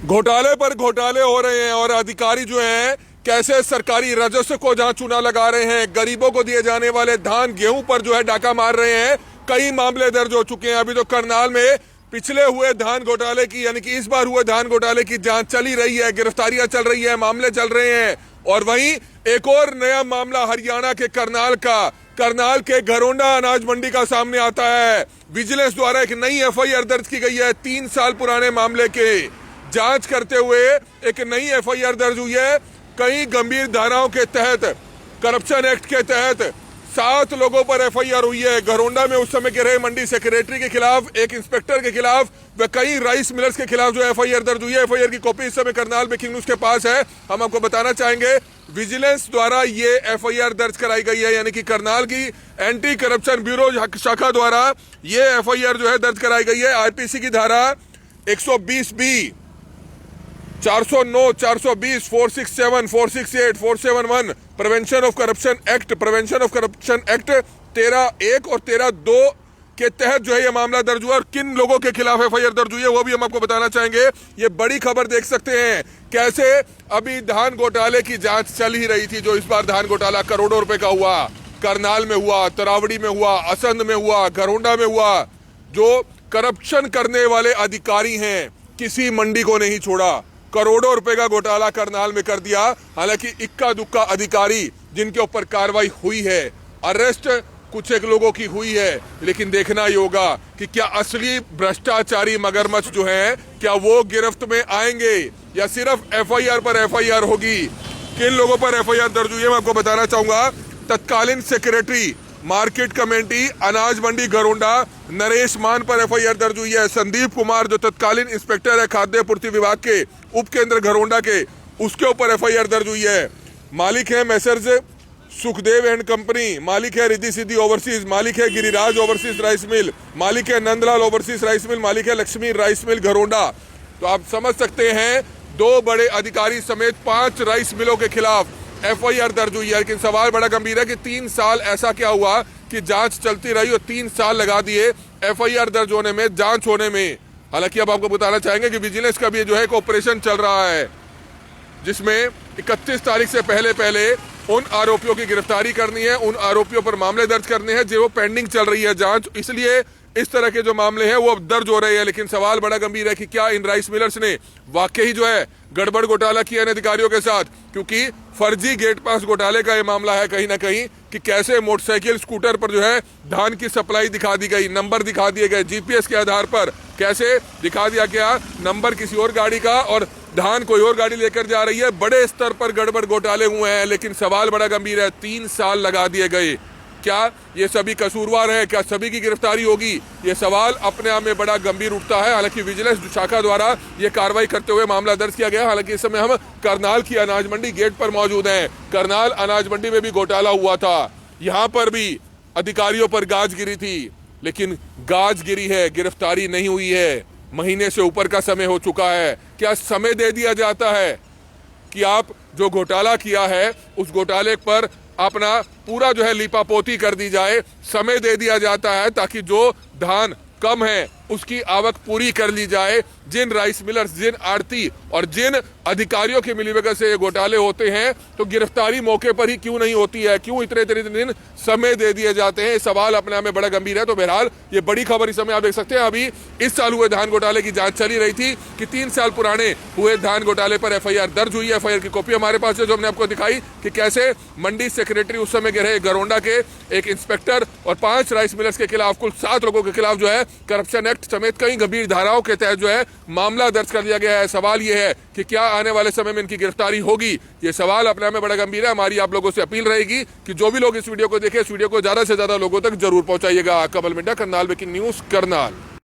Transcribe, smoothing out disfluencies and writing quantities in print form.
घोटाले पर घोटाले हो रहे हैं और अधिकारी जो हैं कैसे सरकारी राजस्व को जहां चूना लगा रहे हैं, गरीबों को दिए जाने वाले धान गेहूं पर जो है डाका मार रहे हैं। कई मामले दर्ज हो चुके हैं। अभी तो करनाल में पिछले हुए धान घोटाले की यानी कि इस बार हुए धान घोटाले की जांच चली रही है, गिरफ्तारियां चल रही है, मामले चल रहे हैं। और वहीं एक और नया मामला हरियाणा के करनाल के घरोंडा अनाज मंडी का सामने आता है। विजिलेंस द्वारा एक नई एफआईआर दर्ज की गई है। 3 साल पुराने मामले के जांच करते हुए एक नई एफआईआर दर्ज हुई है। कई गंभीर धाराओं के तहत, करप्शन एक्ट के तहत 7 लोगों पर एफआईआर हुई है। घरोंडा में उस समय के रहे मंडी सेक्रेटरी के खिलाफ, एक इंस्पेक्टर के खिलाफ व कई राइस मिलर्स के खिलाफ जो एफआईआर दर्ज हुई है। एफआईआर की कॉपी इस समय करनाल में किंग न्यूज के पास है। हम आपको बताना चाहेंगे विजिलेंस द्वारा ये एफआईआर दर्ज कराई गई है, यानी कि करनाल की एंटी करप्शन ब्यूरो शाखा द्वारा ये एफआईआर जो है दर्ज कराई गई है। आईपीसी की धारा 120B, 409, 420, 467, 468, 471 prevention of corruption act 13(1) और 13(2) के तहत जो है ये मामला दर्ज हुआ। और किन लोगों के खिलाफ एफआईआर दर्ज हुई है वो भी हम आपको बताना चाहेंगे। ये बड़ी खबर देख सकते हैं कैसे अभी धान घोटाले की जांच चल ही रही थी। जो इस बार धान घोटाला करोड़ों रुपए का हुआ, करनाल में हुआ, तरावड़ी में हुआ, असंध में हुआ, घरोंडा में हुआ। जो करप्शन करने वाले अधिकारी हैं किसी मंडी को नहीं छोड़ा। करोड़ों रुपए का घोटाला करनाल में कर दिया। हालांकि इक्का दुक्का अधिकारी जिनके ऊपर कार्रवाई हुई है, अरेस्ट कुछ एक लोगों की हुई है, लेकिन देखना ही होगा कि क्या असली भ्रष्टाचारी मगरमच्छ जो हैं क्या वो गिरफ्त में आएंगे या सिर्फ एफआईआर पर एफआईआर होगी। किन लोगों पर एफआईआर दर्ज हुई है मैं आपको बताना चाहूंगा। तत्कालीन सेक्रेटरी मार्केट कमेटी अनाज मंडी घरोंडा नरेश मान पर एफआईआर दर्ज हुई है। संदीप कुमार जो तत्कालीन इंस्पेक्टर है खाद्य पूर्ति विभाग के उप केंद्र घरोंडा के, उसके ऊपर एफआईआर दर्ज हुई है। मालिक है मेसर्स सुखदेव एंड कंपनी, मालिक है रिद्धि सिद्धि ओवरसीज, मालिक है गिरिराज ओवरसीज राइस मिल, मालिक है नंदलाल ओवरसीज राइस मिल, मालिक है लक्ष्मी राइस मिल घरोंडा। तो आप समझ सकते हैं 2 बड़े अधिकारी समेत 5 राइस मिलों के खिलाफ एफआईआर दर्ज हुई है। लेकिन सवाल बड़ा गंभीर है कि 3 साल ऐसा क्या हुआ कि जांच चलती रही और 3 साल लगा दिए एफआईआर दर्ज होने में, जांच होने में। हालांकि अब आपको बताना चाहेंगे कि विजिलेंस का भी जो है एक ऑपरेशन चल रहा है जिसमें 31 तारीख से पहले उन आरोपियों की गिरफ्तारी करनी है, उन आरोपियों पर मामले दर्ज करने हैं जो पेंडिंग चल रही है जांच। इसलिए इस तरह के जो मामले हैं वो अब दर्ज हो रहे हैं। लेकिन सवाल बड़ा गंभीर है कि क्या इन राइस मिलर्स ने वाकई जो है गड़बड़ घोटाला किया इन अधिकारियों के साथ, क्योंकि फर्जी गेट पास घोटाले का ये मामला है कहीं ना कहीं कि कैसे मोटरसाइकिल स्कूटर पर जो है धान की सप्लाई दिखा दी गई, नंबर दिखा दिए गए, जीपीएस के आधार पर कैसे दिखा दिया गया नंबर किसी और गाड़ी का और धान कोई और गाड़ी लेकर जा रही है। बड़े स्तर पर गड़बड़ घोटाले हुए हैं। लेकिन सवाल बड़ा गंभीर है, 3 साल लगा दिए गए। क्या ये सभी कसूरवार है? क्या सभी की गिरफ्तारी होगी? ये सवाल अपने आप में बड़ा गंभीर उठता है। हालांकि विजिलेंस शाखा द्वारा ये कार्रवाई करते हुए मामला दर्ज किया गया। हालांकि इस समय हम करनाल की अनाज मंडी गेट पर मौजूद हैं। करनाल अनाज मंडी में भी घोटाला हुआ था। यहाँ पर भी अधिकारियों पर गाज गिरी थी, लेकिन गाज गिरी है, गिरफ्तारी नहीं हुई है। महीने से ऊपर का समय हो चुका है। क्या समय दे दिया जाता है कि आप जो घोटाला किया है उस घोटाले पर अपना पूरा जो है लीपापोती कर दी जाए, समय दे दिया जाता है ताकि जो धान कम है उसकी आवक पूरी कर ली जाए। जिन राइस मिलर्स, जिन आड़ती और जिन अधिकारियों की मिलीभगत से ये घोटाले होते हैं तो गिरफ्तारी मौके पर ही क्यों नहीं होती है? क्यों इतने दिन समय दे दिए जाते हैं? सवाल अपने आप में बड़ा गंभीर है। तो बहरहाल ये बड़ी खबर इस समय आप देख सकते हैं। अभी इस साल हुए धान घोटाले की जांच चली रही थी कि 3 साल पुराने हुए धान घोटाले पर एफआईआर दर्ज हुई है। एफआईआर की कॉपी हमारे पास है जो हमने आपको दिखाई कि कैसे मंडी सेक्रेटरी उस समय के रहे घरोंडा के, एक इंस्पेक्टर और 5 राइस मिलर्स के खिलाफ, कुल 7 लोगों के खिलाफ जो है करप्शन एक्ट समेत कई गंभीर धाराओं के तहत जो है मामला दर्ज कर लिया गया है। सवाल यह है कि क्या आने वाले समय में इनकी गिरफ्तारी होगी? ये सवाल अपने में बड़ा गंभीर है। हमारी आप लोगों से अपील रहेगी कि जो भी लोग इस वीडियो को देखें, इस वीडियो को ज्यादा से ज्यादा लोगों तक जरूर पहुंचाइएगा। कमल मिंडा, करनाल ब्रेकिंग न्यूज, करनाल।